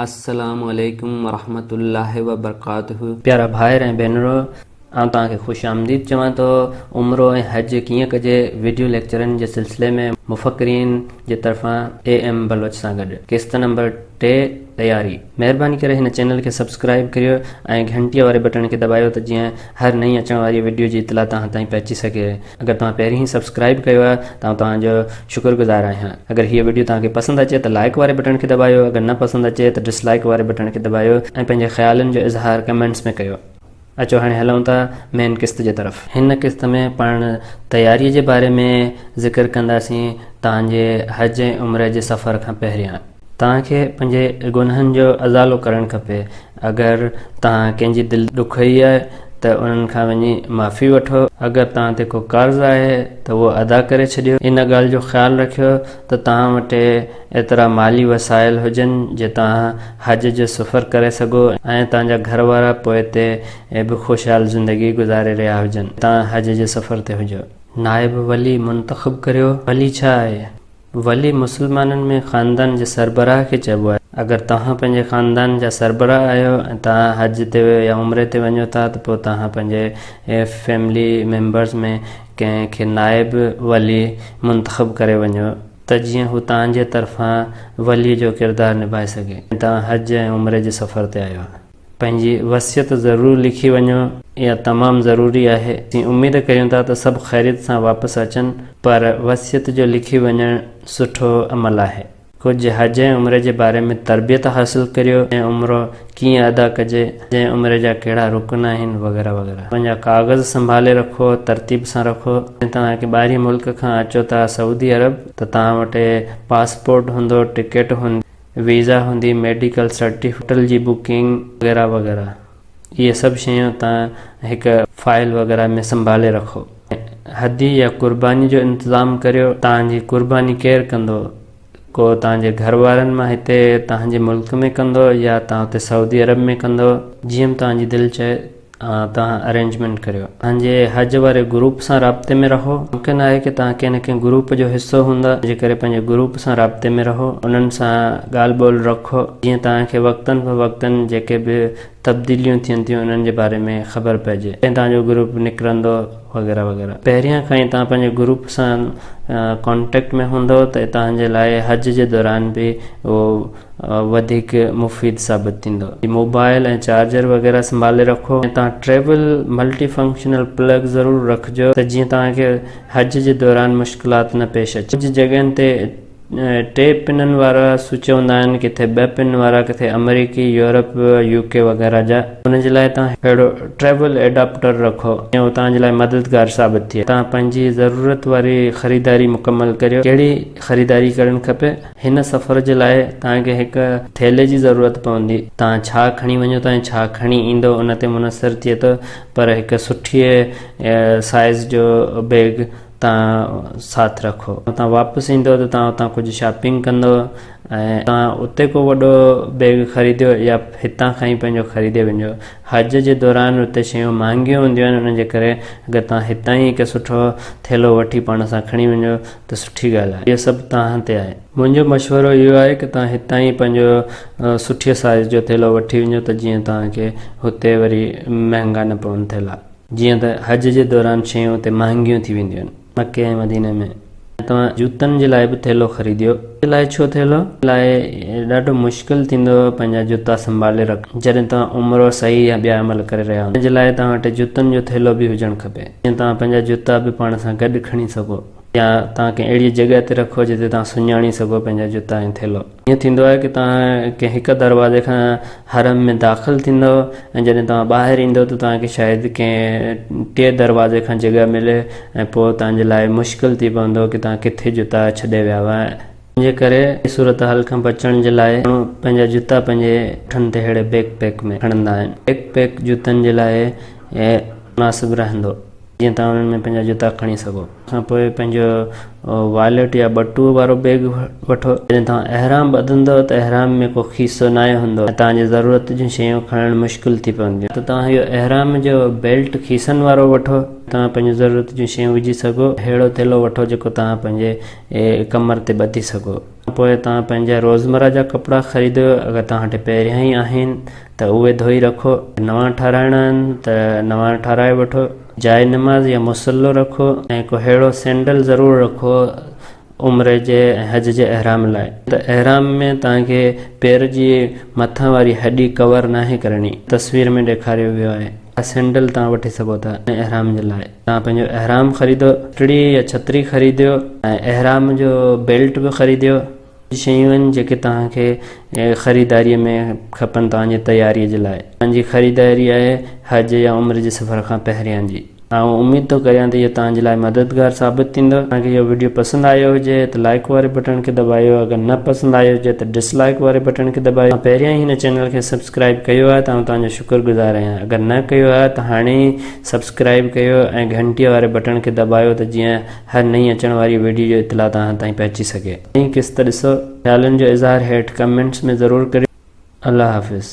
अस्सलामु अलैकुम वरहमतुल्लाहि वबरकातुहू। प्यारा भाई ऐं भेनरो, आउं तव्हांखे ख़ुशि आमदीद चवां थो। उम्रो ऐं हज कीअं कजे वीडियो लेक्चरनि जे सिलसिले में मुफ़किरीन जे तरफ़ां AM बलोच सां गॾु किस्त नंबर 3 तैयारी। महिरबानी करे हिन चैनल खे सब्सक्राइब करियो ऐं घंटीअ वारे बटन खे दबायो त जीअं हर नई अचण वारी वीडियो जी इतला तव्हां ताईं पहुची सघे। अगरि तव्हां पहिरीं ई सब्सक्राइब कयो आहे त तव्हांजो शुक्रगुज़ार आहियां। अगरि हीअ वीडियो तव्हांखे पसंदि अचे त लाइक वारे बटन खे दबायो, अगरि न पसंदि अचे त डिसलाइक वारे बटन खे दबायो ऐं पंहिंजे ख़्यालनि जो इज़हार कमेंट्स में कयो। अचो हाणे हलूं था मेन किस्त जे तरफ़। हिन किस्त में पाण तयारीअ जे बारे में ज़िक्र कंदासीं तव्हांजे हज ऐं उम्र जे सफ़र खां पहिरियां। तव्हांखे पंहिंजे गुनाहनि जो अज़ालो करणु खपे। अगरि तव्हां कंहिंजी दिलि ॾुखई आहे त उन्हनि खां वञी माफ़ी वठो। अगरि तव्हां ते को कर्ज़ु आहे त उहो अदा करे छॾियो। इन ॻाल्हि जो ख़्यालु रखियो त तव्हां वटि एतिरा माली वसाइल हुजनि जे तव्हां हज जो सफ़र करे सघो ऐं तव्हांजा घर वारा पोइ ते बि ख़ुशहाल ज़िंदगी गुज़ारे रहिया हुजनि। तव्हां हज जे सफ़र ते हुजो। नाइब वली मुंतख़ब करियो। वली छा आहे? वली मुस्लमाननि में ख़ानदान जे सरबराह खे चइबो आहे। अगरि तव्हां पंहिंजे ख़ानदान जा सरबराह आहियो ऐं तव्हां हज ते या उम्रे ते वञो था त पोइ तव्हां पंहिंजे फैमिली मेंबर्स में कंहिंखे नाइब वली मुंतख़ब करे वञो त जीअं हू तव्हांजे तरफ़ां वली जो किरदारु निभाए सघे। तव्हां हज ऐं उम्रे जे सफ़र ते आहियो। पंहिंजी वसियत ज़रूरु लिखी वञो। इहा तमामु ज़रूरी आहे। असीं उमेद कयूं था त सभु ख़ैरियत सां वापसि अचनि, पर वसियत जो लिखी वञणु सुठो अमल आहे। कुझु हज ऐं उम्रे जे बारे में तरबियत हासिलु करियो ऐं उम्रो कीअं अदा कजे, ऐं उम्रे जा कहिड़ा रुकन आहिनि वग़ैरह वग़ैरह। पंहिंजा कागज़ संभाले रखो, तरतीब सां रखो। तव्हांखे ॿाहिरीं मुल्क खां अचो था सऊदी अरब त तव्हां वटि पासपोर्ट हूंदो, टिकट हूंदी, वीज़ा हूंदी, मेडिकल सर्टिफिकेट जी बुकिंग वग़ैरह वग़ैरह। इहे सभु शयूं तव्हां हिकु फाइल वग़ैरह में संभाले रखो। हदी या क़ुर्बानी जो इंतज़ाम करियो। तव्हांजी क़ुर्बानी केरु कंदो? को तव्हांजे घर वारनि मां हिते तव्हांजे मुल्क में कंदो या तव्हां हुते सऊदी अरब में कंदो। जीअं बि तव्हांजी दिलि चए तव्हां अरेंजमेंट करियो। तव्हांजे हज वारे ग्रुप सां राब्ते में रहो। मुमकिन आहे की तव्हां कंहिं न कंहिं ग्रुप जो हिसो हूंदा, जे करे पंहिंजे ग्रुप सां राब्ते में रहो, उन्हनि सां ॻाल्हि ॿोल रखो जीअं तव्हांखे वक़्तनि ब वक़्तनि जेके बि तब्दीलियूं थियनि थियूं उन्हनि जे बारे में ख़बर पइजे ऐं तव्हांजो ग्रुप निकिरंदो वग़ैरह वग़ैरह। पहिरियां खां ई तव्हां पंहिंजे ग्रुप सां कॉन्टेक्ट में हूंदो त तव्हांजे लाइ हज जे दौरान बि उहो वधीक मुफ़ीद साबित थींदो। मोबाइल ऐं चार्जर वग़ैरह संभाले रखो। ऐं तव्हां ट्रेवल मल्टी फंक्शनल प्लग ज़रूरु रखिजो त जीअं तव्हांखे हज जे दौरान मुश्किलात न पेश अचे। कुझु जॻहियुनि ते 3 पिननि वारा स्विच हूंदा आहिनि, किथे 2 पिन वारा, किथे अमेरिकी, यूरोप, UK वग़ैरह जा। हुनजे लाइ तव्हां अहिड़ो ट्रेवल एडाप्टर रखो ऐं उहो तव्हांजे लाइ मददगार साबित थिए। तव्हां पंहिंजी ज़रूरत वारी ख़रीदारी मुकमल करियो। कहिड़ी ख़रीदारी करणु खपे? हिन सफ़र जे लाइ तव्हांखे हिकु थैले जी ज़रूरत पवंदी। तव्हां छा खणी वञो था ऐं छा खणी ईंदो उन ते मुनसर थिए थो, पर हिकु सुठी साइज़ जो बैग तव्हां साथ रखो। तव्हां वापसि ईंदो त तव्हां उतां कुझु शॉपिंग कंदो ऐं तव्हां उते को वॾो बैग ख़रीदियो या हितां खां ई पंहिंजो ख़रीदे वञो। हज जे दौरान उते शयूं महांगियूं हूंदियूं आहिनि, उन जे करे अगरि तव्हां हितां ई हिकु सुठो थैलो वठी पाण सां खणी वञो त सुठी ॻाल्हि आहे। इहो सभु तव्हां ते आहे। मुंहिंजो मशवरो इहो आहे की तव्हां हितां ई पंहिंजो सुठी साइज़ जो थैलो वठी वञो त जीअं तव्हांखे हुते वरी महांगा न पवनि थैला। जीअं त हज जे दौरान शयूं हुते महांगियूं थी वेंदियूं आहिनि मके ऐं मदीने में। तव्हां जूतनि जे लाइ बि थैलो ख़रीदियो। लाइ छो थैलो? लाइ ॾाढो मुश्किल थींदो पंहिंजा जूता संभाले रख जॾहिं तव्हां उमिरो सही या ॿिया अमल करे रहिया आहियो। हिन जे लाइ तव्हां वटि जूतनि जो थैलो बि हुजणु खपे, जीअं तव्हां पंहिंजा जूता बि पाण सां गॾु खणी सघो या तव्हां कंहिं अहिड़ी जॻह ते रखो जिते तव्हां सुञाणी सघो पंहिंजा जूता ऐं थैलो। ईअं थींदो आहे की तव्हां कंहिं हिकु दरवाज़े खां हरम में दाख़िल थींदो ऐं जॾहिं तव्हां ॿाहिरि ईंदो त तव्हांखे शायदि कंहिं 3 दरवाज़े खां जॻह मिले ऐं पोइ तव्हांजे लाइ मुश्किल थी पवंदो की तव्हां किथे जूता छॾे विया हुआ। इन जे करे सूरत हाल खां बचण जे लाइ पंहिंजा जूता पंहिंजे पुठनि ते अहिड़े बैकपैक में खणंदा आहिनि। बैकपैक जूतनि जे लाइ मुनासिबु रहंदो जीअं तव्हां उन्हनि में पंहिंजा जूता खणी सघो। खां पोइ पंहिंजो वॉलेट या बटुअ वारो बैग वठो। जॾहिं तव्हां अहराम ॿधंदव त अहराम में को खीसो न हूंदो ऐं तव्हांजी ज़रूरत जूं शयूं खणणु मुश्किल थी पवंदियूं त तव्हां इहो अहराम जो बेल्ट खीसनि वारो वठो। तव्हां पंहिंजी ज़रूरत जूं शयूं विझी सघो। अहिड़ो थैलो वठो जेको तव्हां पंहिंजे कमर ते ॿधी सघो। पोइ तव्हां पंहिंजा रोज़मर्रा जा कपिड़ा ख़रीदो। अगरि तव्हां वटि पहिरियां ई आहिनि त उहे धोई रखो। नवां ठाराइणा आहिनि त नवां ठाराए वठो। जाइ नमाज़ या मुसल्लो रखो ऐं को अहिड़ो सैंडल ज़रूरु रखो उम्र जे ऐं हज जे अहराम लाइ। त अहराम में तव्हांखे पेर जी मथां वारी हॾी कवर नाहे करणी, तस्वीर में ॾेखारियो वियो आहे। सैंडल तव्हां वठी सघो था ऐं अहराम जे लाइ। तव्हां पंहिंजो अहराम ख़रीदो, छतरी या छतरी ख़रीदियो ऐं अहराम जो बेल्ट बि ख़रीदियो। शयूं आहिनि जेके तव्हांखे ख़रीदारीअ में खपनि तव्हांजी तयारीअ जे लाइ। तव्हांजी ख़रीदारी आहे हज या उम्र जे सफ़र खां पहिरियां जी। उम्मीद थो करियां त इहो तव्हांजे लाइ मददगार साबित थींदो। तव्हांखे इहो वीडियो पसंदि आयो हुजे त लाइक वारे बटन खे दॿायो। अगरि न पसंदि आयो हुजे त डिसलाइक वारे बटन खे दॿायो। पहिरियां ई हिन चैनल खे सब्सक्राइब कयो आहे त तव्हांजो शुक्रगुज़ार आहियां। अगरि न कयो आहे त हाणे ई सब्सक्राइब कयो ऐं घंटीअ वारे बटन खे दॿायो त जीअं हर नई अचण वारी वीडियो जो इतला तव्हां ताईं पहुची सघे। क़िस्त ॾिसो, ख़्यालनि जो इज़हार हेठि कमेंट्स में ज़रूरु करियो। अल्लाह हाफ़िज़।